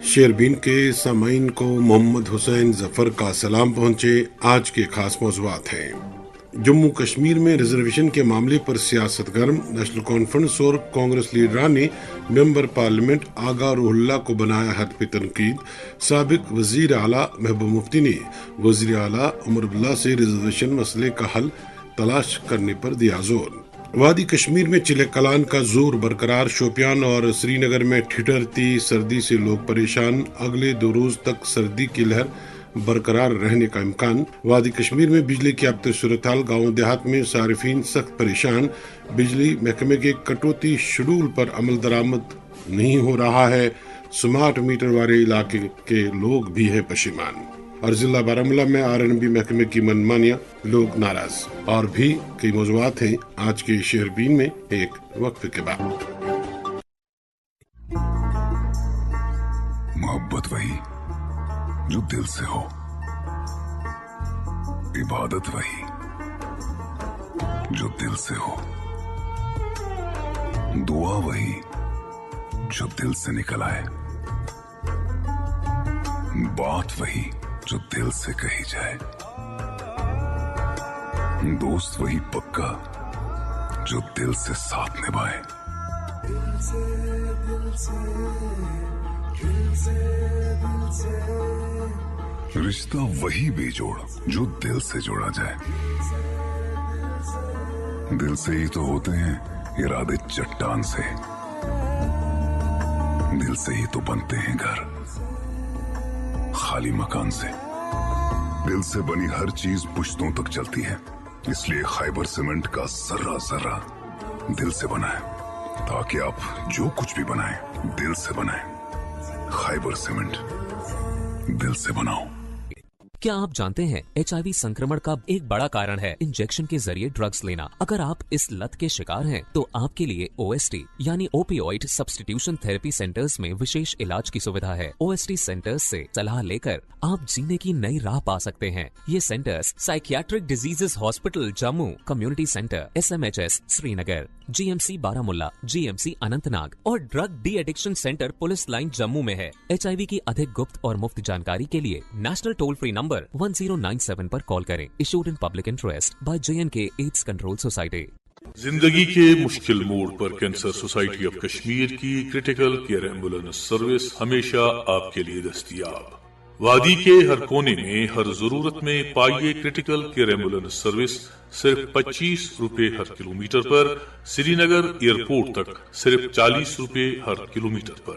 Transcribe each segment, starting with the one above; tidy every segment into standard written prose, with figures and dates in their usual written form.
شیربین کے سامعین کو محمد حسین ظفر کا سلام پہنچے۔ آج کے خاص موضوعات ہیں: جموں کشمیر میں ریزرویشن کے معاملے پر سیاست گرم، نیشنل کانفرنس اور کانگریس لیڈران نے ممبر پارلیمنٹ آغا روح اللہ کو بنایا ہدف تنقید۔ سابق وزیر اعلیٰ محبوب مفتی نے وزیر اعلیٰ عمر عبداللہ سے ریزرویشن مسئلے کا حل تلاش کرنے پر دیا زور۔ وادی کشمیر میں چلے کلان کا زور برقرار، شوپیان اور سری نگر میں ٹھٹھرتی سردی سے لوگ پریشان، اگلے 2 روز تک سردی کی لہر برقرار رہنے کا امکان۔ وادی کشمیر میں بجلی کی ابتر صورتحال، گاؤں دیہات میں صارفین سخت پریشان، بجلی محکمے کے کٹوتی شیڈول پر عمل درآمد نہیں ہو رہا ہے، سمارٹ میٹر والے علاقے کے لوگ بھی ہیں پشیمان، اور ضلع بارہمولہ میں RNB محکمے کی منمانیاں، لوگ ناراض۔ اور بھی کئی موضوعات ہیں آج کے شہربین میں، ایک وقت کے بعد۔ محبت وہی جو دل سے ہو، عبادت وہی جو دل سے ہو، دعا وہی جو دل سے نکل آئے، بات وہی جو دل سے کہی جائے، دوست وہی پکا جو دل سے ساتھ نبھائے، رشتہ وہی بے جوڑ جو دل سے جوڑا جائے، دل سے ہی تو ہوتے ہیں ارادے چٹان سے، دل سے ہی تو بنتے ہیں گھر خالی مکان سے، دل سے بنی ہر چیز پشتوں تک چلتی ہے، اس لیے خیبر سیمنٹ کا ذرہ ذرہ دل سے بنا ہے، تاکہ آپ جو کچھ بھی بنائیں دل سے بنائیں۔ خیبر سیمنٹ، دل سے بناؤ۔ کیا آپ جانتے ہیں HIV संक्रमण کا ایک بڑا کارن ہے انجیکشن کے ذریعے ڈرگز لینا؟ اگر آپ اس لت کے شکار ہیں تو آپ کے لیے OST یعنی اوپیوائڈ سبسٹیٹیوشن تھراپی سینٹرز میں وشیش علاج کی سویدھا ہے۔ OST سینٹرز سے صلاح لے کر آپ جینے کی نئی راہ پا سکتے ہیں۔ یہ centres psychiatric diseases hospital Jammu, community centre SMHS سری نگر، GMC بارہمولہ، GMC اننت ناگ اور drug D addiction centre police line Jammu میں ہے۔ HIV کی ادھک گپت اور مفت جانکاری کے لیے نیشنل ٹول فری نمبر 1097 پر کال کریں۔ Issued in public interest by JNK AIDS control society. زندگی کے مشکل موڑ پر کینسر سوسائٹی آف کشمیر کی کرٹیکل کیئر ایمبولینس سروس ہمیشہ آپ کے لیے دستیاب۔ وادی کے ہر کونے میں ہر ضرورت میں پائیے کرٹیکل کیئر ایمبولینس سروس صرف 25 روپے ہر کلومیٹر پر، سری نگر ایئرپورٹ تک صرف 40 روپے ہر کلومیٹر پر۔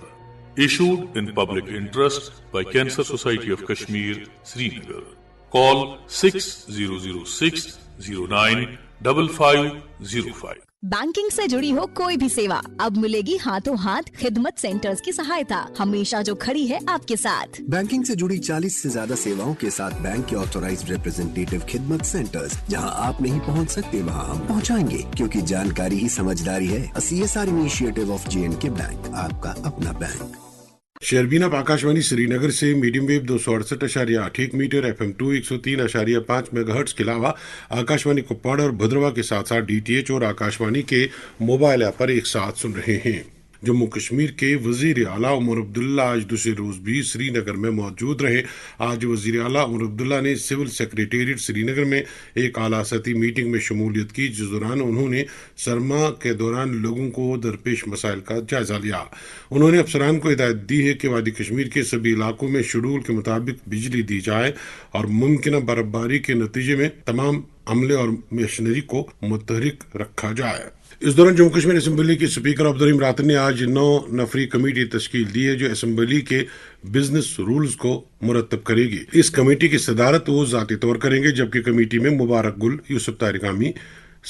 Issued in public interest by Cancer Society of Kashmir, Srinagar. Call 6006095505۔ Banking سے جڑی ہو کوئی بھی سیوا اب ملے گی ہاتھوں ہاتھ خدمت سینٹرز کی سہایتا، ہمیشہ جو کھڑی ہے آپ کے ساتھ۔ بینکنگ سے جڑی 40 سے زیادہ سیواؤں کے ساتھ بینک کے آتھورائزڈ ریپرزینٹیٹیو خدمت سینٹرز، جہاں آپ نہیں پہنچ سکتے وہاں ہم پہنچائیں گے، کیونکہ جانکاری ہی سمجھداری ہے۔ CSR initiative of JNK bank, آپ کا اپنا بینک۔ شیربین اب آکاشوانی سری نگر سے medium wave 268.8 metre, FM 2 103.5 megahertz کے علاوہ آکاشوانی کپواڑہ اور بھدروا کے ساتھ ساتھ DTH اور آکاشوانی کے موبائل ایپ پر ایک ساتھ سن رہے ہیں۔ جموں کشمیر کے وزیر اعلیٰ عمر عبداللہ آج دوسرے روز بھی سری نگر میں موجود رہے۔ آج وزیر اعلیٰ عمر عبداللہ نے سول سیکریٹریٹ سری نگر میں ایک اعلیٰ سطحی میٹنگ میں شمولیت کی، جس دوران انہوں نے سرما کے دوران لوگوں کو درپیش مسائل کا جائزہ لیا۔ انہوں نے افسران کو ہدایت دی ہے کہ وادی کشمیر کے سبھی علاقوں میں شیڈول کے مطابق بجلی دی جائے اور ممکنہ برف باری کے نتیجے میں تمام عملے اور مشینری کو متحرک رکھا جائے۔ اس دوران جموں کشمیر اسمبلی کے اسپیکر عبدالرحیم راتن نے آج 9 نفری کمیٹی تشکیل دی ہے جو اسمبلی کے بزنس رولز کو مرتب کرے گی۔ اس کمیٹی کی صدارت وہ ذاتی طور کریں گے، جبکہ کمیٹی میں مبارک گل، یوسف طارق حامی،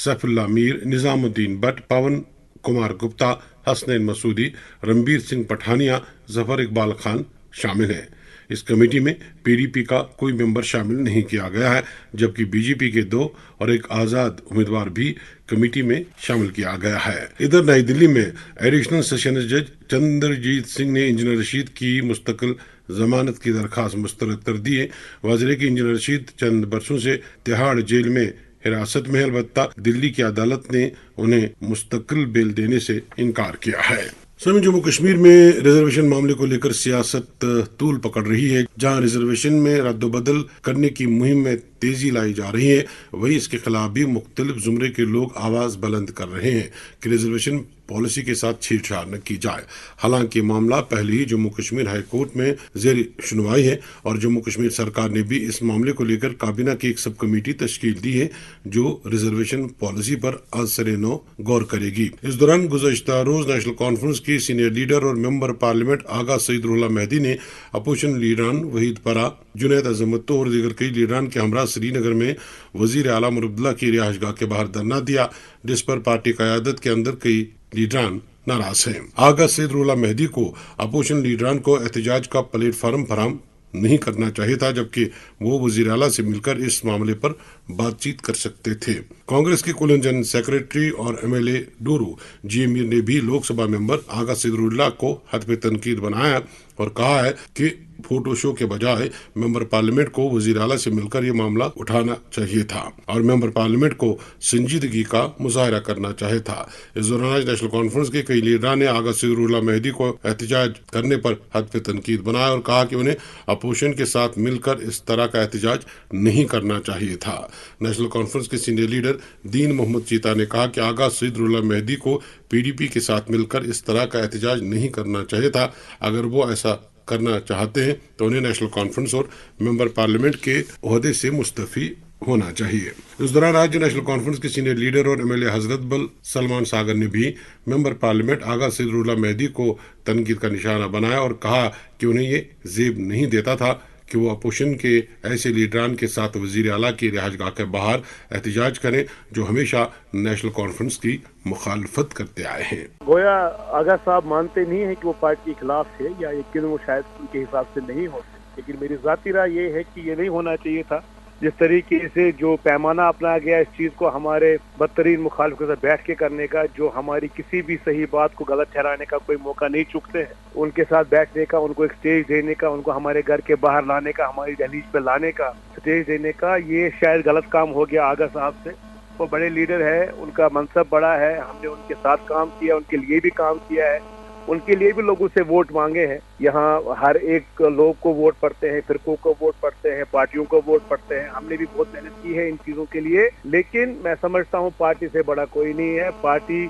سیف اللہ میر، نظام الدین بٹ، پون کمار گپتا، حسنین مسعودی، رنبیر سنگھ پٹھانیہ، ظفر اقبال خان شامل ہیں۔ اس کمیٹی میں PDP کا کوئی ممبر شامل نہیں کیا گیا ہے، جبکہ BJP کے 2 اور ایک آزاد امیدوار بھی کمیٹی میں شامل کیا گیا ہے۔ ادھر نئی دلی میں ایڈیشنل سیشنز جج چندرجیت سنگھ نے انجینئر رشید کی مستقل ضمانت کی درخواست مسترد کر دی ہے۔ واضح ہے کہ انجینئر رشید چند برسوں سے تہاڑ جیل میں حراست میں، البتہ دلی کی عدالت نے انہیں مستقل بیل دینے سے انکار کیا ہے۔ जम्मू कश्मीर में रिजर्वेशन मामले को लेकर सियासत तूल पकड़ रही है। जहां रिजर्वेशन में रद्दोबदल करने की मुहिम में तेजी लाई जा रही है, वहीं इसके खिलाफ भी मुख्तलिफ जुमरे के लोग आवाज बुलंद कर रहे हैं कि रिजर्वेशन पॉलिसी के साथ छेड़छाड़ न की जाए। हालांकि मामला पहले ही जम्मू कश्मीर हाई कोर्ट में जेर सुनवाई है और जम्मू कश्मीर सरकार ने भी इस मामले को लेकर काबीना की एक सब कमेटी तश्कील दी है जो रिजर्वेशन पॉलिसी पर आज सरे नौ गौर करेगी। इस दौरान गुज़श्ता रोज नेशनल कॉन्फ्रेंस के सीनियर लीडर और मेंबर पार्लियामेंट आगा सईद रुल्ला मेहदी ने अपोजिशन लीडरान वहीद परा, जुनैद अजमतो और दीगर कई लीडरान के हमरा श्रीनगर में वजीर आला उमर अब्दुल्ला की रिहाइशगाह के बाहर धरना दिया, जिस पर पार्टी क़यादत के अंदर कई लीडरान नाराज हैं। आगा सईद रुल्ला मेहदी को अपोजिशन लीडरान को एहतजाज का प्लेटफार्म फराहम नहीं करना चाहिए था, जबकि वो वजीर आला से मिलकर इस मामले पर बातचीत कर सकते थे। कांग्रेस के कुल जनरल सेक्रेटरी और एमएलए डोरू जी मीर ने भी लोकसभा मेंबर आगा सईद रुल्ला को हद पे तनकीद बनाया और कहा है कि फोटो शो के बजाय मेंबर पार्लियामेंट को वजीर आला से मिलकर ये मामला उठाना चाहिए था और मेंबर पार्लियामेंट को संजीदगी का मुजाहरा करना चाहिए था। इस दौरान आज नेशनल कॉन्फ्रेंस के कई लीडरान ने आगा सईद रुल्ला मेहदी को एहतजाज करने पर हद पे तनकीद बनाया और कहा कि उन्हें अपोजिशन के साथ मिलकर इस तरह का एहतजाज नहीं करना चाहिए था। नेशनल कॉन्फ्रेंस के सीनियर लीडर दीन मोहम्मद चीता ने कहा कि आगा सईद रुल्ला मेहदी को पीडीपी के साथ मिलकर इस तरह का एहतजाज नहीं करना चाहिए था। अगर वो ऐसा करना चाहते हैं तो उन्हें नेशनल कॉन्फ्रेंस और मेंबर पार्लियामेंट के ओहदे से मुस्तफी होना चाहिए। इस दौरान राज्य नेशनल कॉन्फ्रेंस के सीनियर लीडर और एमएलए हजरत बल सलमान सागर ने भी मेंबर पार्लियामेंट आगा सईद रुल्ला मेहदी को तनकीद का निशाना बनाया और कहा कि उन्हें ये जेब नहीं देता था कि वो अपोजिशन के ऐसे लीडरान के साथ वजीर आला की रिहाइशगाह के बाहर एहतजाज करें जो हमेशा नेशनल कॉन्फ्रेंस की मुखालफत करते आए हैं। गोया आगा साहब मानते नहीं है कि वो पार्टी के खिलाफ है या यकीन वो शायद उनके हिसाब से नहीं होते, लेकिन मेरी जाती राय ये है कि ये नहीं होना चाहिए था। जिस तरीके से जो पैमाना अपनाया गया इस चीज को हमारे बदतरीन मुखालिफ के साथ बैठ के करने का, जो हमारी किसी भी सही बात को गलत ठहराने का कोई मौका नहीं चूकते हैं, उनके साथ बैठने का, उनको एक स्टेज देने का, उनको हमारे घर के बाहर लाने का, हमारी दहलीज पे लाने का, स्टेज देने का, ये शायद गलत काम हो गया आगा साहब से। वो बड़े लीडर है, उनका मनसब बड़ा है, हमने उनके साथ काम किया, उनके लिए भी काम किया है, उनके लिए भी लोगों से वोट मांगे हैं। यहाँ हर एक लोग को वोट पड़ते हैं, फिरकों को वोट पड़ते हैं, पार्टियों को वोट पड़ते हैं। हमने भी बहुत मेहनत की है इन चीजों के लिए, लेकिन मैं समझता हूँ पार्टी से बड़ा कोई नहीं है। पार्टी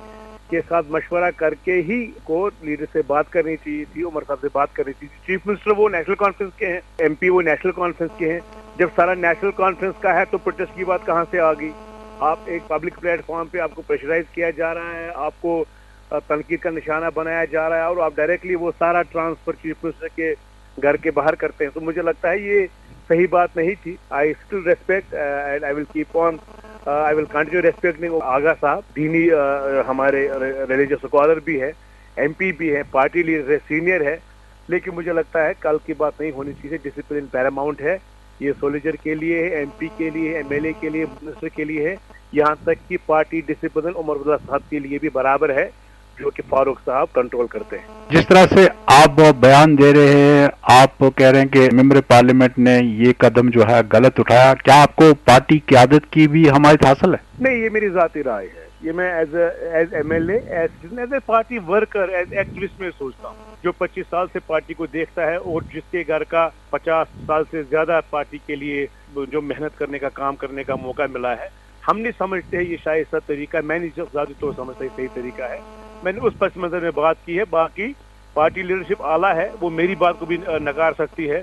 के साथ मशवरा करके ही को लीडर से बात करनी चाहिए थी, उमर साहब से बात करनी चाहिए। चीफ मिनिस्टर वो नेशनल कॉन्फ्रेंस के हैं, एमपी वो नेशनल कॉन्फ्रेंस के हैं। जब सारा नेशनल कॉन्फ्रेंस का है तो प्रोटेस्ट की बात कहाँ से आ गई? आप एक पब्लिक प्लेटफॉर्म पे आपको प्रेशराइज किया जा रहा है, आपको तनकीद का निशाना बनाया जा रहा है और आप डायरेक्टली वो सारा ट्रांसफर चीफ मिनिस्टर के घर के बाहर करते हैं। तो मुझे लगता है ये सही बात नहीं थी। I still respect and I will keep on, I will continue respecting Agha साहब। दीनी हमारे रिलीजियस स्कॉलर भी है, एमपी भी है, पार्टी लीडर है, सीनियर है, लेकिन मुझे लगता है कल की बात नहीं होनी चाहिए। डिसिप्लिन पैरामाउंट है, ये सोल्जर के लिए है, एमपी के लिए, एमएलए के लिए, मिनिस्टर के लिए है, यहाँ तक कि पार्टी डिसिप्लिन उमर अब्दुल्ला साहब के लिए भी बराबर है, जो कि फारूक साहब कंट्रोल करते हैं। जिस तरह से आप बयान दे रहे हैं, आप कह रहे हैं कि मेंबर पार्लियामेंट ने ये कदम जो है गलत उठाया, क्या आपको पार्टी क़यादत की भी हमायत हासिल है? नहीं, ये मेरी जाती राय है। ये मैं as MLA, as a party worker, as activist में सोचता हूँ, जो 25 साल से पार्टी को देखता है और जिसके घर का 50 साल से ज्यादा पार्टी के लिए जो मेहनत करने का, काम करने का मौका मिला है। हम नहीं समझते हैं ये शायद सही तरीका, मैं नहीं ज्यादा तो समझता सही तरीका है। मैंने उस पस मंजर में बात की है। बाकी पार्टी लीडरशिप आला है, वो मेरी बात को भी नकार सकती है,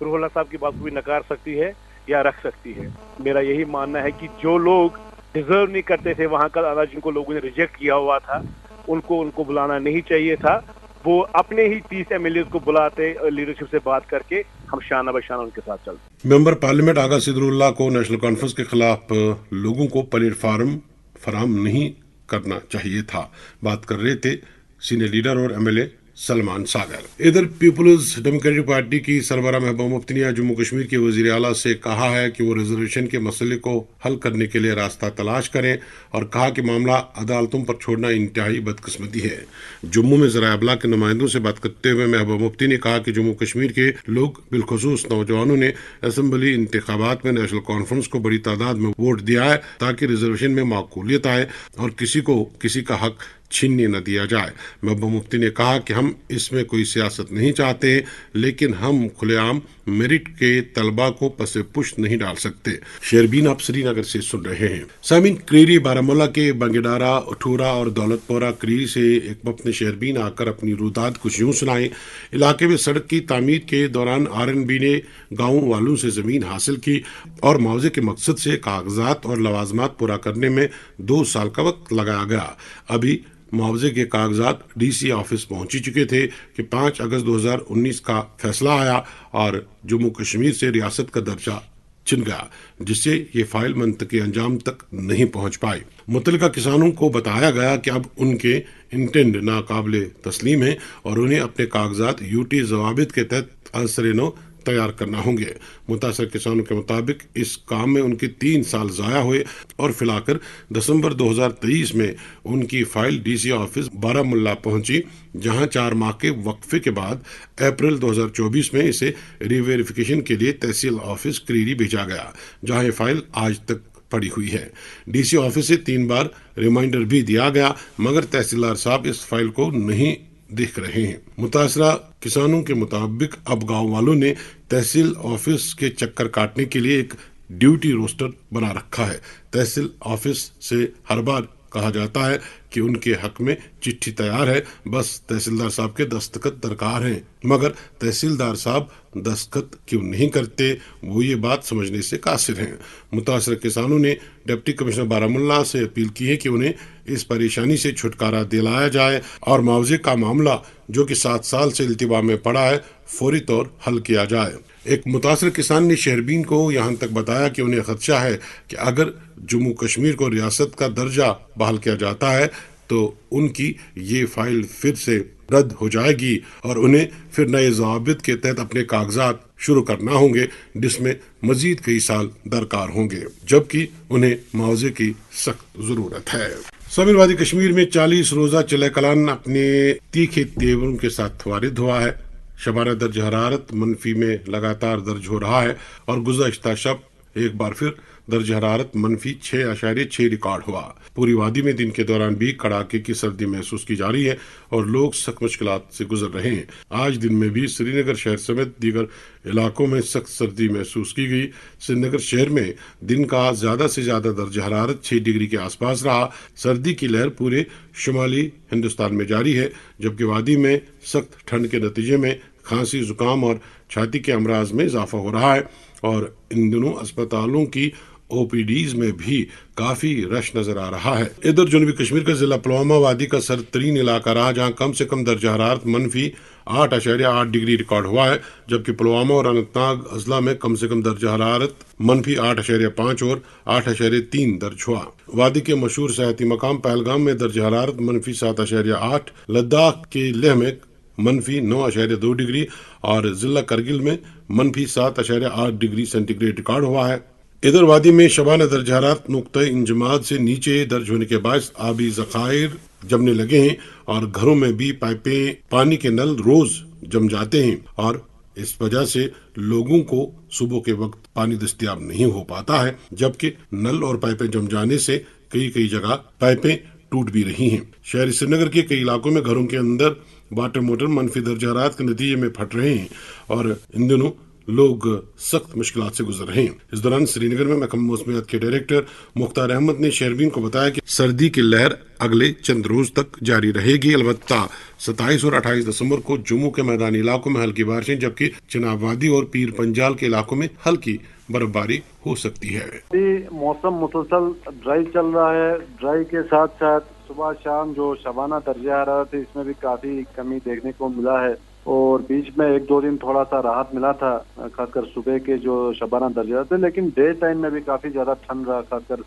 रुल्ला साहब की बात को भी नकार सकती है या रख सकती है। मेरा यही मानना है कि जो लोग डिजर्व नहीं करते थे वहां का आना, जिनको लोगों ने रिजेक्ट किया हुआ था, उनको बुलाना नहीं चाहिए था। वो अपने ही 30 एमएलए को बुलाते, लीडरशिप से बात करके हम शाना बशाना उनके साथ चलते। मेंबर पार्लियामेंट आगा सईद रुल्ला को नेशनल कॉन्फ्रेंस के खिलाफ लोगों को प्लेटफार्म फराहम नहीं करना चाहिए था, बात कर रहे थे सीनियर लीडर और एमएलए सलमान सागर। इधर पीपल्स डेमोक्रेटिक पार्टी की सरबराह महबूबा मुफ्ती ने जम्मू कश्मीर के वजीर आला से कहा है कि वो रिजर्वेशन के मसले को हल करने के लिए रास्ता तलाश करें और कहा कि मामला अदालतों पर छोड़ना इंतहाई बदकिस्मती है। जम्मू में ज़राए अबलाग के नुमाइंदों से बात करते हुए महबूबा मुफ्ती ने कहा कि जम्मू कश्मीर के लोग, बिलखुसूस नौजवानों ने असम्बली इंतखाबात में नेशनल कॉन्फ्रेंस को बड़ी तादाद में वोट दिया है ताकि रिजर्वेशन में माकूलियत आए और किसी को किसी का हक छीनने न दिया जाए। महबूबा मुफ्ती ने कहा कि हम इसमें कोई सियासत नहीं चाहते, लेकिन हम खुलेआम मेरिट के तलबा को पसे पुष्ट नहीं डाल सकते। शेरबीन आप श्रीनगर से सुन रहे हैं। सामीन, क्रीरी बारामूला के बंगेडारा, उठूरा और दौलतपोरा क्रीरी से एक वक्त ने शेरबीन आकर अपनी रुदात कुछ यूं सुनाई। इलाके में सड़क की तामीर के दौरान RNB ने गाँव वालों से जमीन हासिल की और मुआवजे के मकसद से कागजात और लवाजमात पूरा करने में 2 साल का वक्त लगाया गया। अभी मुआवजे के कागजात DC ऑफिस पहुंच चुके थे कि 5 अगस्त 2019 का फैसला आया और जम्मू कश्मीर से रियासत का दर्जा छिन गया, जिससे ये फाइल मंतकी अंजाम तक नहीं पहुंच पाई। मुतल्लिका किसानों को बताया गया कि अब उनके इंटेंड नाकाबिले तस्लीम है और उन्हें अपने कागजात UT जवाबित के तहत असर-ए-नौ तैयार करना होंगे। मुतासर किसानों के मुताबिक इस काम में उनके 3 साल ज़ाया हुए और फिलहाल दिसंबर 2023 में उनकी फाइल DC ऑफिस बारामुल्ला पहुंची, जहां 4 माह के वक्फे के बाद अप्रैल 2024 में इसे रीवेरिफिकेशन के लिए तहसील ऑफिस क्रीरी भेजा गया, जहां ये फाइल आज तक पड़ी हुई है। DC ऑफिस से 3 बार रिमाइंडर भी दिया गया, मगर तहसीलदार साहब इस फाइल को नहीं देख रहे हैं। मुतासरा किसानों के मुताबिक अब गांव वालों ने तहसील ऑफिस के चक्कर काटने के लिए एक ड्यूटी रोस्टर बना रखा है। तहसील ऑफिस से हर बार कहा जाता है कि उनके हक में चिट्ठी तैयार है, बस तहसीलदार साहब के दस्तखत दरकार हैं, मगर तहसीलदार साहब दस्तखत क्यों नहीं करते, वो ये बात समझने से कासिर हैं। मुतासर किसानों ने डिप्टी कमिश्नर बारामुल्ला से अपील की है कि उन्हें इस परेशानी से छुटकारा दिलाया जाए और मुआवजे का मामला, जो कि 7 साल से इल्तिवा में पड़ा है, फौरी तौर हल किया जाए। एक मुतासर किसान ने शेरबीन को यहाँ तक बताया कि उन्हें खदशा है कि अगर जम्मू कश्मीर को रियासत का दर्जा बहाल किया जाता है तो उनकी ये फाइल फिर से रद्द हो जाएगी और उन्हें फिर नए ज़वाबित के तहत अपने कागजात शुरू करना होंगे, जिसमें मजीद कई साल दरकार होंगे, जबकि उन्हें मुआवजे की सख्त जरूरत है। सामीन, वादी कश्मीर में 40 रोजा चले कलान अपने तीखे तेवरों के साथ वारिद हुआ है। शबाना दर्ज हरारत मनफी में लगातार दर्ज हो रहा है और गुज़श्ता शब एक बार फिर दर्ज हरारत मनफी 6.6 रिकॉर्ड हुआ। पूरी वादी में दिन के दौरान भी कड़ाके की सर्दी महसूस की जा रही है और लोग सख्त मुश्किलात से गुजर रहे हैं। आज दिन में भी श्रीनगर शहर समेत दीगर इलाकों में सख्त सर्दी महसूस की गई। श्रीनगर शहर में दिन का ज्यादा से ज्यादा दर्ज हरारत 6 डिग्री के आसपास रहा। सर्दी की लहर पूरे शुमाली हिंदुस्तान में जारी है, जबकि वादी में सख्त ठंड के नतीजे में खांसी, जुकाम और छाती के अमराज में इजाफा हो रहा है और इन दिनों अस्पतालों की OPDs में भी काफी रश नजर आ रहा है। इधर जनूबी कश्मीर का जिला पुलवामा वादी का सरतरीन इलाका रहा, जहां कम से कम दर्जा हरारत मनफी 8.8 डिग्री रिकॉर्ड हुआ है, जबकि पुलवामा और अनंतनाग अजला में कम से कम दर्जा हरारत मनफी 8.5 और 8.3 दर्ज हुआ। वादी के मशहूर सयाहती मकाम पहलगाम में दर्जा हरारत मनफी 7.8, लद्दाख के लेह में मनफी 9.2 डिग्री और जिला करगिल में मनफी 7.8 डिग्री सेंटीग्रेड रिकॉर्ड हुआ है। इधर वादी में शबाना दर्ज हरारत नुक्ता इंजमाद से नीचे दर्ज होने के बाद आबी ज़खायर जमने लगे हैं और घरों में भी पाइपें, पानी के नल रोज जम जाते हैं और इस वजह से लोगों को सुबह के वक्त पानी दस्तयाब नहीं हो पाता है, जबकि नल और पाइपें जम जाने से कई जगह पाइपें टूट भी रही हैं। शहरी श्रीनगर के कई इलाकों में घरों के अंदर वाटर मोटर मनफी दर्जा हरारत के नतीजे में फट रहे हैं और इन दिनों लोग सख्त मुश्किलात से गुजर रहे हैं। इस दौरान श्रीनगर में महकमा मौसमियात के डायरेक्टर मुख्तार अहमद ने शेरबीन को बताया कि सर्दी की लहर अगले चंद रोज तक जारी रहेगी। अलबत्ता 27 और 28 दिसंबर को जम्मू के मैदानी इलाकों में हल्की बारिशें, जबकि चिनाब वादी और पीर पंजाल के इलाकों में हल्की बर्फबारी हो सकती है। मौसम मुसलसल ड्राई चल रहा है। ड्राई के साथ साथ सुबह शाम जो शबाना दर्जा हरारत है इसमें भी काफी कमी देखने को मिला है और बीच में 1-2 दिन थोड़ा सा राहत मिला था, खासकर सुबह के जो शबाना दर्जा थे, लेकिन डे टाइम में भी काफी ज्यादा ठंड रहा, खासकर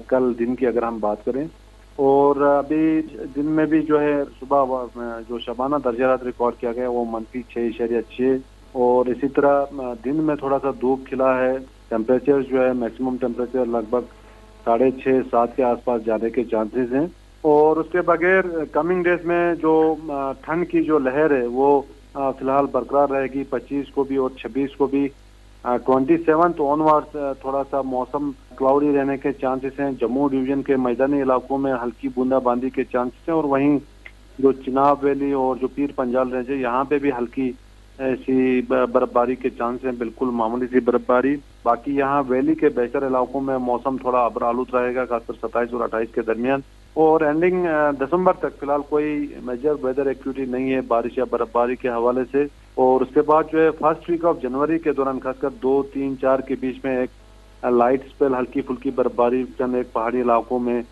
कल दिन की अगर हम बात करें। और अभी दिन में भी जो है सुबह जो शबाना दर्जा हरारत रिकॉर्ड किया गया वो मनफी 6.6 और इसी तरह दिन में थोड़ा सा धूप खिला है। टेम्परेचर जो है मैक्सिमम टेम्परेचर लगभग 6.5-7 के आसपास जाने के चांसेस हैं और उसके बगैर कमिंग डेज में जो ठंड की जो लहर है वो फिलहाल बरकरार रहेगी। 25 को भी और 26 को भी 27 ऑनवर्ड्स थोड़ा सा मौसम क्लाउडी रहने के चांसेस हैं। जम्मू डिवीजन के मैदानी इलाकों में हल्की बूंदाबांदी के चांसेस हैं और वहीं जो चिनाब वैली और जो पीर पंजाल रेंज है यहाँ पे भी हल्की ऐसी बर्फबारी के चांस हैं, बिल्कुल मामूली सी बर्फबारी। बाकी यहाँ वैली के बेहतर इलाकों में मौसम थोड़ा अबर आलूद रहेगा, खासकर 27 और 28 के दरमियान। और एंडिंग दिसंबर तक फिलहाल कोई मेजर वेदर एक्टिविटी नहीं है बारिश या बर्फबारी के हवाले से। और उसके बाद जो है फर्स्ट वीक ऑफ जनवरी के दौरान खासकर 2, 3, 4 के बीच में एक लाइट स्पेल हल्की फुल्की बर्फबारी चंद एक पहाड़ी इलाकों में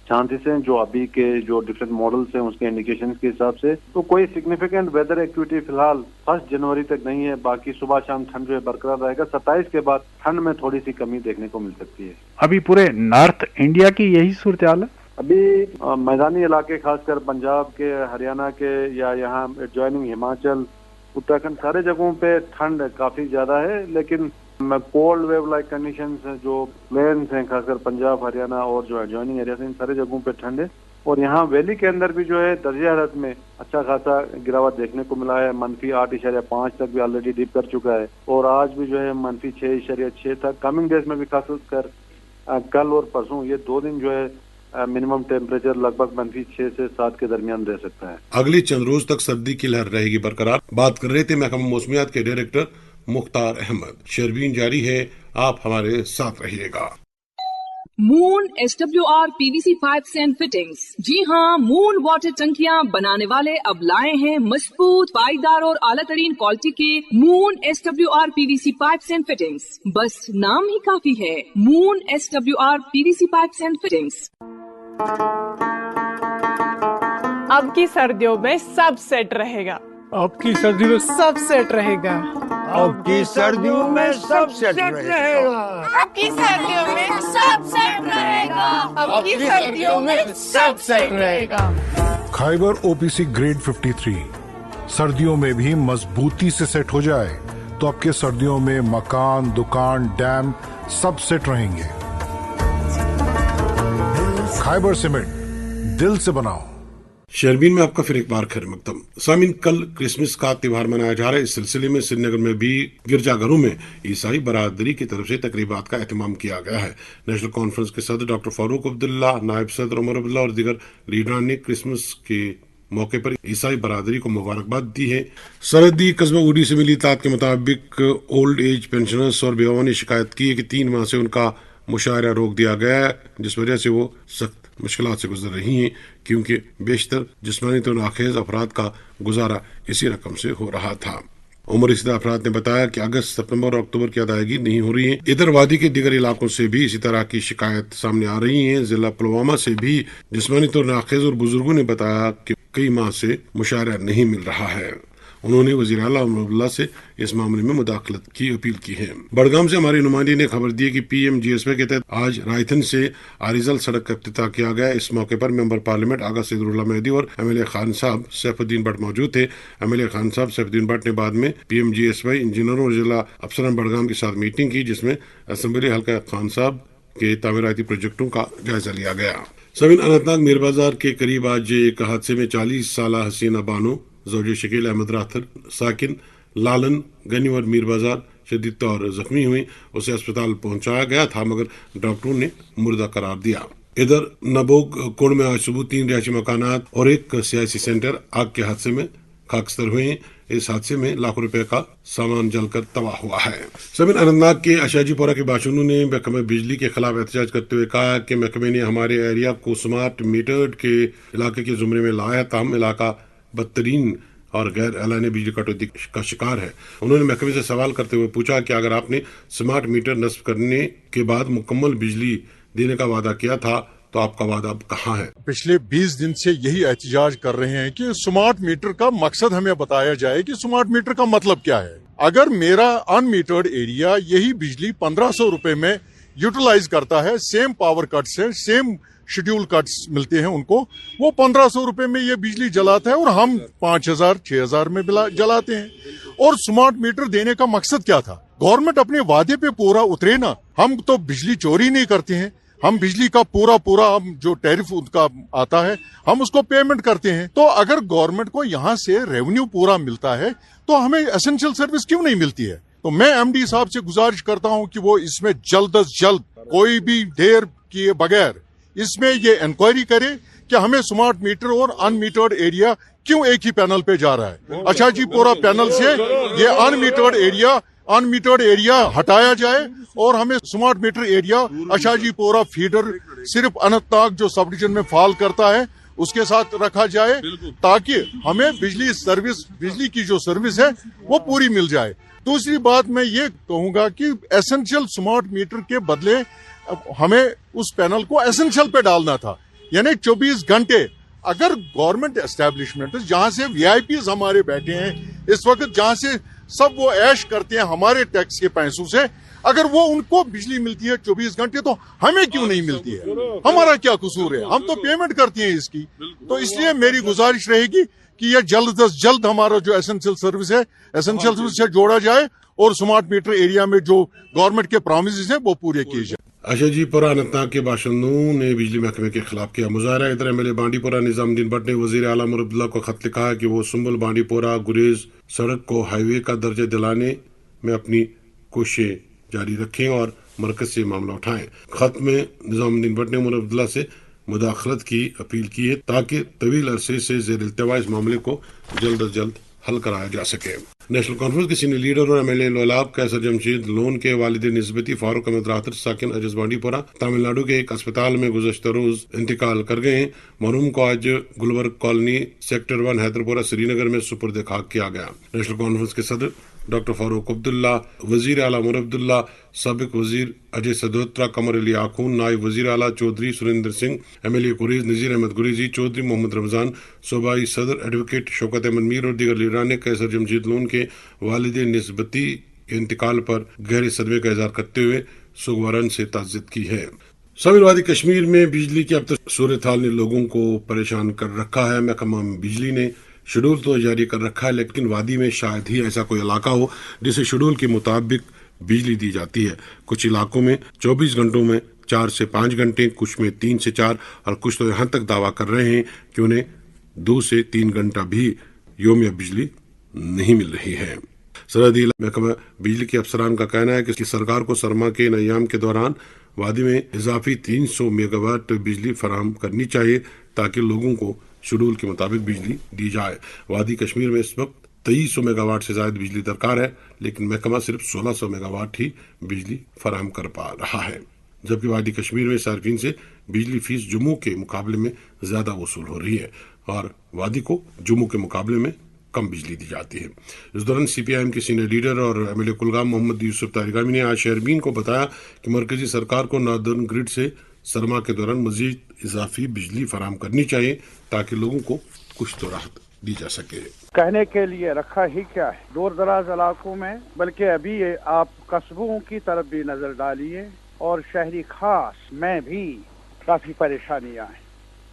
चांसेस हैं, जो अभी के जो डिफरेंट मॉडल्स हैं उसके इंडिकेशन के हिसाब से। तो कोई सिग्निफिकेंट वेदर एक्टिविटी फिलहाल 1 जनवरी तक नहीं है। बाकी सुबह शाम ठंड जो है बरकरार रहेगा। 27 के बाद ठंड में थोड़ी सी कमी देखने को मिल सकती है। अभी पूरे नॉर्थ इंडिया की यही सूरत हाल है। अभी मैदानी इलाके खासकर पंजाब के, हरियाणा के या यहाँ एडजॉइनिंग हिमाचल, उत्तराखंड, सारे जगहों पे ठंड काफी ज्यादा है। लेकिन कोल्ड वेव लाइक कंडीशंस जो प्लेन्स हैं खासकर पंजाब, हरियाणा और जो एडजॉइनिंग एरिया हैं इन सारे जगहों पे ठंड है। और यहाँ वैली के अंदर भी जो है दर्जा हरारत में अच्छा खासा गिरावट देखने को मिला है। -8.5 तक भी ऑलरेडी डिप कर चुका है और आज भी जो है -6.6 था। कमिंग डेज में भी खासकर कल और परसों ये 2 दिन जो है मिनिमम टेम्परेचर लगभग -6 से 7 के दरमियान रह सकता है। अगले चंद रोज तक सर्दी की लहर रहेगी बरकरार। बात कर रहे थे महकमा मौसमियात के डायरेक्टर मुख्तार अहमद। शर्बीन जारी है, आप हमारे साथ रहिएगा। Moon SWR PVC pipes and fittings. जी हाँ, मून वाटर टंकियाँ बनाने वाले अब लाए हैं मजबूत, पाईदार और आला तरीन क्वालिटी के moon SWR PVC pipes and fittings. बस नाम ही काफी है, moon SWR PVC pipes and fittings. अब की सर्दियों में सब सेट रहेगा। अब की सर्दियों में सब सेट रहेगा। अब की सर्दियों में सब सेट रहेगा। अब की सर्दियों में सब सेट रहेगा। अब की सर्दियों में सब सेट रहेगा। खाइबर OPC ग्रेड 53 सर्दियों में भी मजबूती से सेट हो जाए तो आपके सर्दियों में मकान, दुकान, डैम सब सेट रहेंगे। खाइबर सीमेंट, दिल से बनाओ। शर्बीन में आपका फिर एक बार खैर मकदम। सामीन, कल क्रिसमस का त्योहार मनाया जा रहा है। इस सिलसिले में श्रीनगर में भी गिरजाघरों में ईसाई बरादरी की तरफ से तकरीबात का एहतमाम किया गया है। नेशनल कॉन्फ्रेंस के सदर डॉक्टर फारूक अब्दुल्ला, नायब सदर उमर अब्दुल्ला और दीगर लीडरान ने क्रिसमस के मौके पर ईसाई बरादरी को मुबारकबाद दी है। सरहदी कस्बा उडी से मिली इत्तलात के मुताबिक ओल्ड एज पेंशनर्स और बेवाओं ने शिकायत की है कि 3 माह से उनका मुशायरा रोक दिया गया है, जिस वजह से वो सख्त मुश्किलात से गुजर रही हैं, क्योंकि बेशतर जिस्मानी तो नाखेज अफराद का गुजारा इसी रकम से हो रहा था। उमर रसीदा अफराद ने बताया कि अगस्त, सितंबर और अक्टूबर की अदायगी नहीं हो रही है। इधर वादी के दीगर इलाकों से भी इसी तरह की शिकायत सामने आ रही है। जिला पुलवामा से भी जिस्मानी तो नाखेज और बुजुर्गों ने बताया कि कई माह से मुशायरा नहीं मिल रहा है। उन्होंने वज़ीर आला उमर अब्दुल्ला से इस मामले में मुदाखलत की अपील की है। बड़गाम से हमारे नुमाइंदे ने खबर दी कि PMGSY के तहत आज रायथन से आरिजल सड़क का इफ्तिताह किया गया। इस मौके पर मेंबर पार्लियामेंट आगा सैदुल्ला मेहदी और MLA खान साहब सैफुद्दीन भट्ट मौजूद थे। MLA खान साहब सैफुद्दीन भट्ट ने बाद में PMGSY इंजीनियरों और जिला अफसरान बड़गाम के साथ मीटिंग की, जिसमें असेंबली हल्का खान साहब के तामीराती प्रोजेक्टों का जायजा लिया गया। समीन, अनंतनाग मीर बाजार के करीब आज एक हादसे में 40 साला हसीना बानो ज़ौज शकील अहमद राथर साकिन लालन गनी और मीर बाजार शदीद तौर जख्मी हुई। उसे अस्पताल पहुंचाया गया था, मगर डॉक्टरों ने मुर्दा करार दिया। इधर नबोग कोड़ में आज सुबह 3 रिहायशी मकानात और एक सियासी सेंटर आग के हादसे में खाकस्तर हुए। इस हादसे में लाखों रुपए का सामान जलकर तबाह हुआ है। समीन, अनंतनाग के अशाजीपोरा के बाशिंदों ने महकमे बिजली के खिलाफ एहतजाज करते हुए कहा कि महकमे ने हमारे एरिया को स्मार्ट मीटर्ड के इलाके के जुमरे में लाया, ताहम इलाका बदतरीन और गैर एलानी बिजली कटौती का शिकार है। उन्होंने महकमे से सवाल करते हुए पूछा कि अगर आपने स्मार्ट मीटर नस्ब करने के बाद मुकम्मल बिजली देने का वादा किया था तो आपका वादा अब कहाँ है। पिछले 20 दिन से यही एहतजाज कर रहे हैं कि स्मार्ट मीटर का मकसद हमें बताया जाए कि स्मार्ट मीटर का मतलब क्या है। अगर मेरा अनमीटर्ड एरिया यही बिजली 1500 रुपए में यूटिलाइज करता है, सेम पावर कट से सेम शेड्यूल कट्स मिलते हैं उनको, वो 1500 रुपए में ये बिजली जलाता है और हम 5000 6000 में जलाते हैं। और स्मार्ट मीटर देने का मकसद क्या था? गवर्नमेंट अपने वादे पे पूरा उतरे ना। हम तो बिजली चोरी नहीं करते हैं, हम बिजली का पूरा जो टैरिफ उनका आता है हम उसको पेमेंट करते हैं। तो अगर गवर्नमेंट को यहाँ से रेवेन्यू पूरा मिलता है तो हमें एसेंशियल सर्विस क्यों नहीं मिलती है? तो मैं एमडी साहब से गुजारिश करता हूं कि वो इसमें जल्द अज जल्द कोई भी देर किए बगैर इसमें ये इंक्वायरी करे कि हमें स्मार्ट मीटर और अनमीटर्ड एरिया क्यों एक ही पैनल पे जा रहा है। अशाजीपुरा पैनल से ये अनमीटर्ड एरिया हटाया जाए और हमें स्मार्ट मीटर एरिया अशाजीपुरा फीडर सिर्फ अनंतनाग जो सब डिवीजन में फॉल करता है उसके साथ रखा जाए, ताकि हमें बिजली की जो सर्विस है वो पूरी मिल जाए। दूसरी बात मैं ये कहूंगा कि एसेंशियल स्मार्ट मीटर के बदले हमें उस पैनल को एसेंशियल पे डालना था, यानी 24 घंटे। अगर गवर्नमेंट एस्टेब्लिशमेंट जहां से वीआईपीज हमारे बैठे हैं इस वक्त, जहां से सब वो ऐश करते हैं हमारे टैक्स के पैसों से, अगर वो उनको बिजली मिलती है 24 घंटे तो हमें क्यों नहीं मिलती है? हमारा क्या कसूर है? हम तो पेमेंट करते हैं इसकी। तो इसलिए मेरी गुजारिश रहेगी कि यह जल्द से जल्द हमारा जो एसेंशियल सर्विस है, एसेंशियल सर्विस से जोड़ा जाए और स्मार्ट मीटर एरिया में जो गवर्नमेंट के प्रॉमिसेस हैं वो पूरे किए जाए। अशाजीपुरा अनंतनाग के बाशिंदों ने बिजली महकमे के खिलाफ किया मुजाहरा। इधर एमएलए बांडीपुरा निजामुद्दीन भट्ट ने वजीर आला मुरब्बुल्लाह को खत लिखा है कि वो सुंबल बांडीपुरा गुरेज सड़क को हाईवे का दर्जा दिलाने में अपनी कोशिशें जारी रखें और मरकज से मामला उठाएं। खत में निजामुद्दीन भट्ट ने मुरब्बुल्लाह से मुदाखलत की अपील की है ताकि तवील अरसे से जेर इल्तिवा इस मामले को जल्द अज जल्द हल कराया जा सके। नेशनल कॉन्फ्रेंस के सीनियर लीडर और एमएलए लोलाब कैसर जमशेद लोन के वालिद निस्बती फारूक अहमद राहतर साकिन अजज बांडीपुरा तमिलनाडु के एक अस्पताल में गुज़श्ता रोज इंतकाल कर गए हैं। मरहूम को आज गुलबर्ग कॉलोनी सेक्टर 1 हैदरपुरा श्रीनगर में सुपुर्द खाक किया गया। नेशनल कॉन्फ्रेंस के सदर डॉक्टर फारूक अब्दुल्ला, वजीर आला मुरब्बुल्लाह, साबिक वजीर अजय सदोत्रा, कमर अली आखून, नायब वजीर आला चौधरी सुरेंद्र सिंह, एमएलए कुरैश नजीर अहमद गुरेजी, चौधरी मोहम्मद रमजान, सूबाई सदर एडवोकेट शौकत अहमद मीर और दीगर लीडरान ने कैसर जमशेद लोन के वालिद निस्बती के इंतकाल पर गहरे सदमे का इजहार करते हुए सुगवारन से ताज़ियत की है। सामिलवादी कश्मीर में बिजली की अब तक सूरत हाल ने लोगों को परेशान कर रखा है। महकमा बिजली ने शेड्यूल तो जारी कर रखा है, लेकिन वादी में शायद ही ऐसा कोई इलाका हो जिसे शेड्यूल के मुताबिक बिजली दी जाती है। कुछ इलाकों में 24 घंटों में 4 से 5 घंटे, कुछ में 3 से 4 और कुछ तो यहाँ तक दावा कर रहे हैं कि उन्हें 2 से 3 घंटा भी योमिया बिजली नहीं मिल रही है। सरहदी महकमा बिजली के अफसरान का कहना है कि सरकार को सरमा के अय्याम के दौरान वादी में इजाफी 300 मेगावाट बिजली फराहम करनी चाहिए ताकि लोगों को शेड्यूल के मुताबिक बिजली दी जाए। वादी कश्मीर में इस वक्त 2300 मेगावाट से ज्यादा बिजली दरकार है, लेकिन महकमा सिर्फ 1600 मेगावाट ही बिजली फराहम कर पा रहा है, जबकि वादी कश्मीर में सार्फिन से बिजली फीस जम्मू के मुकाबले में ज्यादा वसूल हो रही है और वादी को जम्मू के मुकाबले में कम बिजली दी जाती है। इस दौरान सीपीआईएम के सीनियर लीडर और एमएलए कुलगाम मोहम्मद यूसुफ तारिगामी ने आज शहरबीन को बताया कि मरकजी सरकार को नॉर्दर्न ग्रिड से सरमा के दौरान मजीद इजाफी बिजली फराहम करनी चाहिए ताकि लोगों को कुछ तो राहत दी जा सके। कहने के लिए रखा ही क्या है, दूर दराज इलाकों में, बल्कि अभी आप कस्बों की तरफ भी नजर डालिए और शहरी खास में भी काफी परेशानियां हैं।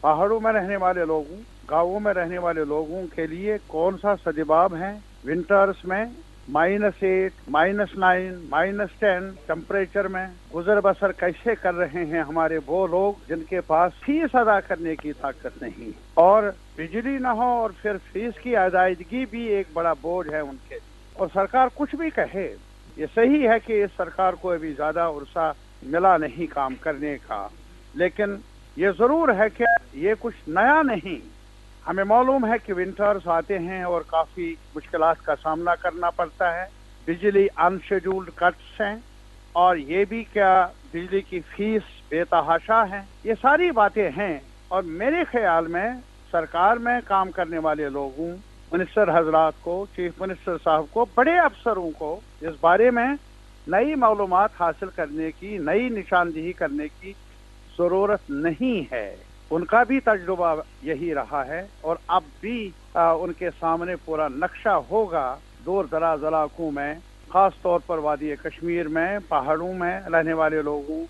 पहाड़ों में रहने वाले लोगों, गांवों में रहने वाले लोगों के लिए कौन सा सजबाब है। विंटर्स में -8, -9, -10 टेम्परेचर में गुजर बसर कैसे कर रहे हैं हमारे वो लोग जिनके पास फीस अदा करने की ताकत नहीं और बिजली न हो और फिर फीस की अदायगी भी एक बड़ा बोझ है उनके। और सरकार कुछ भी कहे, ये सही है कि इस सरकार को अभी ज्यादा उर्सा मिला नहीं काम करने का, लेकिन ये जरूर है कि ये कुछ नया नहीं। हमें मालूम है कि विंटर्स आते हैं और काफी मुश्किलात का सामना करना पड़ता है, बिजली अनशेड्यूल्ड कट्स हैं और ये भी क्या बिजली की फीस बेतहाशा है। ये सारी बातें हैं और मेरे ख्याल में सरकार में काम करने वाले लोगों, मिनिस्टर हजरात को, चीफ मिनिस्टर साहब को, बड़े अफसरों को इस बारे में नई मालूमात हासिल करने की, नई निशानदेही करने की जरूरत नहीं है। उनका भी तजुर्बा यही रहा है और अब भी उनके सामने पूरा नक्शा होगा। दूर दराज इलाकों में, खास तौर पर वादी कश्मीर में, पहाड़ों में रहने वाले लोगों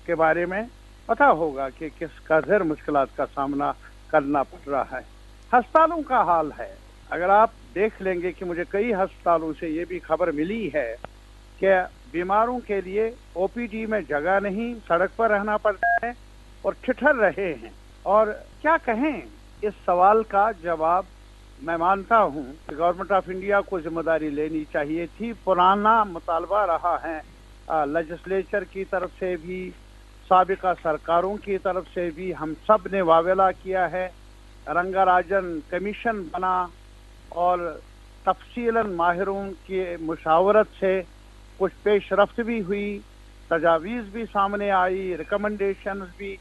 के बारे में पता होगा कि किस कदर मुश्किलात का सामना करना पड़ रहा है। अस्पतालों का हाल है, अगर आप देख लेंगे कि मुझे कई अस्पतालों से ये भी खबर मिली है कि बीमारों के लिए ओपीडी में जगह नहीं, सड़क पर रहना पड़ता है और ठिठुर रहे हैं। और क्या कहें, इस सवाल का जवाब मैं मानता हूं कि गवर्नमेंट ऑफ इंडिया को जिम्मेदारी लेनी चाहिए थी। पुराना मुतालबा रहा है लेजिस्लेचर की तरफ से भी, साबिका सरकारों की तरफ से भी, हम सब ने वावेला किया है। रंगाराजन कमीशन बना और तफसीलन माहिरों की मुशावरत से कुछ पेशरफ्त भी हुई, तजावीज़ भी सामने आई, रिकमेंडेशंस भी,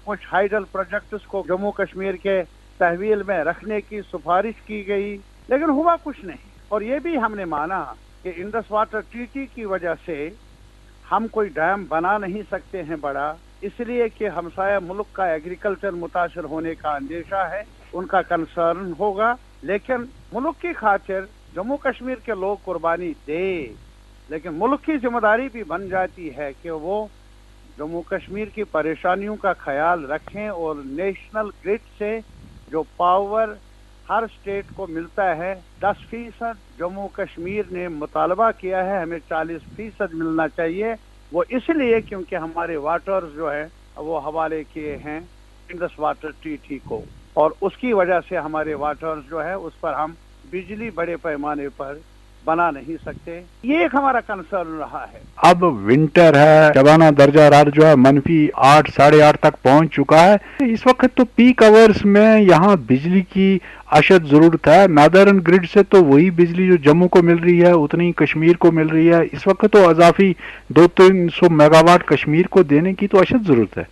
कुछ हाइडल प्रोजेक्ट्स को जम्मू कश्मीर के तहवील में रखने की सिफारिश की गई, लेकिन हुआ कुछ नहीं। और ये भी हमने माना कि इंडस वाटर ट्रीटी की वजह से हम कोई डैम बना नहीं सकते हैं बड़ा, इसलिए कि हमसाया मुल्क का एग्रीकल्चर मुतासर होने का अंदेशा है, उनका कंसर्न होगा। लेकिन मुल्क की खातिर जम्मू कश्मीर के लोग कुर्बानी दे, लेकिन मुल्क की जिम्मेदारी भी बन जाती है कि वो जम्मू कश्मीर की परेशानियों का ख्याल रखें और नेशनल ग्रिड से जो पावर हर स्टेट को मिलता है 10% जम्मू कश्मीर ने मुतालबा किया है, हमें 40% मिलना चाहिए। वो इसलिए क्योंकि हमारे वाटर्स जो है वो हवाले किए हैं इंडस वाटर ट्रीटी को, और उसकी वजह से हमारे वाटर्स जो है उस पर हम बिजली बड़े पैमाने पर बना नहीं सकते। ये एक हमारा कंसर्न रहा है। अब विंटर है, शबाना दर्जा हरारत जो है -8 साढ़े 8 तक पहुंच चुका है। इस वक्त तो पीक आवर्स में यहाँ बिजली की अशद जरूरत है। नादरन ग्रिड से तो वही बिजली जो जम्मू को मिल रही है उतनी कश्मीर को मिल रही है। इस वक्त तो अजाफी 200-300 मेगावाट कश्मीर को देने की तो अशद जरूरत है।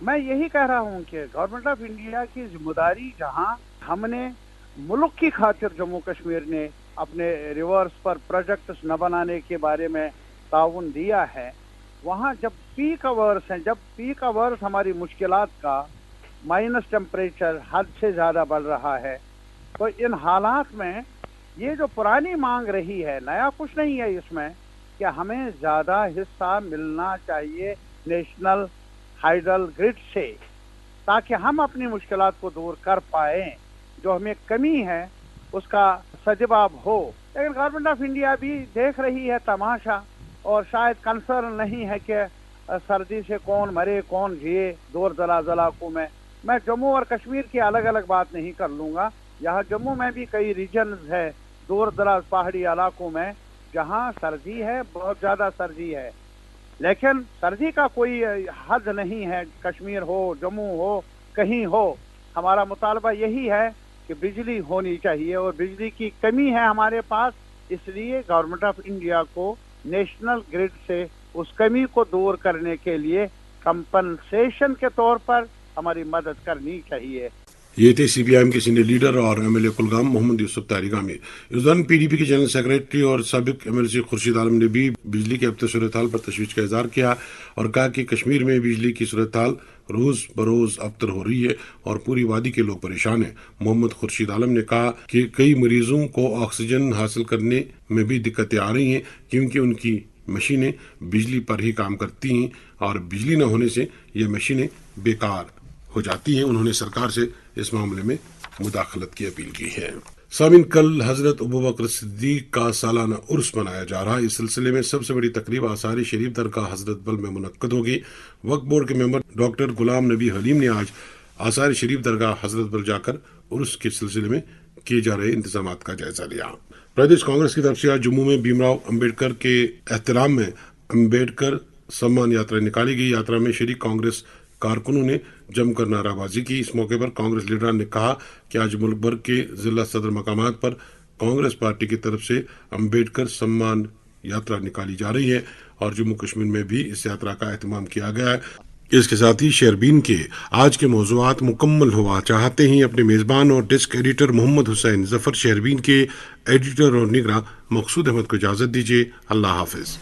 मैं यही कह रहा हूँ कि गवर्नमेंट ऑफ इंडिया की जिम्मेदारी, जहाँ हमने मुल्क की खातिर जम्मू कश्मीर ने अपने रिवर्स पर प्रोजेक्ट्स न बनाने के बारे में ताउन दिया है, वहाँ जब पीक आवर्स हैं, जब पीक आवर्स हमारी मुश्किलात का माइनस टेम्परेचर हद से ज़्यादा बढ़ रहा है, तो इन हालात में ये जो पुरानी मांग रही है, नया कुछ नहीं है इसमें, कि हमें ज़्यादा हिस्सा मिलना चाहिए नेशनल हाइडल ग्रिड से, ताकि हम अपनी मुश्किलात को दूर कर पाएँ। जो हमें कमी है उसका सजवाब हो। लेकिन गवर्नमेंट ऑफ इंडिया भी देख रही है तमाशा, और शायद कंसर्न नहीं है कि सर्दी से कौन मरे कौन जिए दूर दराज इलाकों में। मैं जम्मू और कश्मीर की अलग अलग बात नहीं कर लूँगा। यहाँ जम्मू में भी कई रीजन्स है दूर दराज पहाड़ी इलाकों में जहाँ सर्दी है, बहुत ज़्यादा सर्दी है, लेकिन सर्दी का कोई हद नहीं है। कश्मीर हो, जम्मू हो, कहीं हो, हमारा मुतालबा यही है कि बिजली होनी चाहिए, और बिजली की कमी है हमारे पास। इसलिए गवर्नमेंट ऑफ इंडिया को नेशनल ग्रिड से उस कमी को दूर करने के लिए कंपनसेशन के तौर पर हमारी मदद करनी चाहिए। ये थे CPIM के सीनियर लीडर और MLA कुलगाम मोहम्मद यूसुफ तारिगामी। इस दौरान PDP के जनरल सेक्रेटरी और साबिक MLC खुर्शीद आलम ने भी बिजली के अब सूरत हाल पर तशवीश का इजहार किया और कहा कि कश्मीर में बिजली की सूरत हाल रोज बरोज अबतर हो रही है और पूरी वादी के लोग परेशान हैं। मोहम्मद खुर्शीद आलम ने कहा कि कई मरीजों को ऑक्सीजन हासिल करने में भी दिक्कतें आ रही हैं, क्योंकि उनकी मशीनें बिजली पर ही काम करती हैं और बिजली न होने से ये मशीनें बेकार हो जाती हैं। उन्होंने सरकार से इस मामले में मुदाखलत की अपील की है। सामिन, कल हजरत अबू बकर सिद्दीक का सालाना उर्स मनाया जा रहा है। इस सिलसिले में सबसे बड़ी तकरीब आसारी शरीफ दरगाह हजरत बल में मुनक्कद होगी। वक्फ बोर्ड के मेंबर डॉक्टर गुलाम नबी हलीम ने आज आसारी शरीफ दरगाह हजरत बल जाकर उर्स के सिलसिले में किए जा रहे इंतजाम का जायजा लिया। प्रदेश कांग्रेस की तरफ से आज जम्मू में भीमराव अम्बेडकर के एहतराम में अम्बेडकर सम्मान यात्रा निकाली गई। यात्रा में शरीक कांग्रेस कारकुनों ने जमकर नाराबाजी की। इस मौके पर कांग्रेस लीडरान ने कहा कि आज मुल्क भर के जिला सदर मकामात पर कांग्रेस पार्टी की तरफ से अम्बेडकर सम्मान यात्रा निकाली जा रही है और जम्मू कश्मीर में भी इस यात्रा का एहतमाम किया गया है। इसके साथ ही शेरबीन के आज के मौज़ूआत मुकम्मल हुआ चाहते ही अपने मेज़बान और डेस्क एडिटर मोहम्मद हुसैन जफर शेरबीन के एडिटर और निगरान मकसूद अहमद को इजाज़त दीजिए। अल्लाह हाफिज।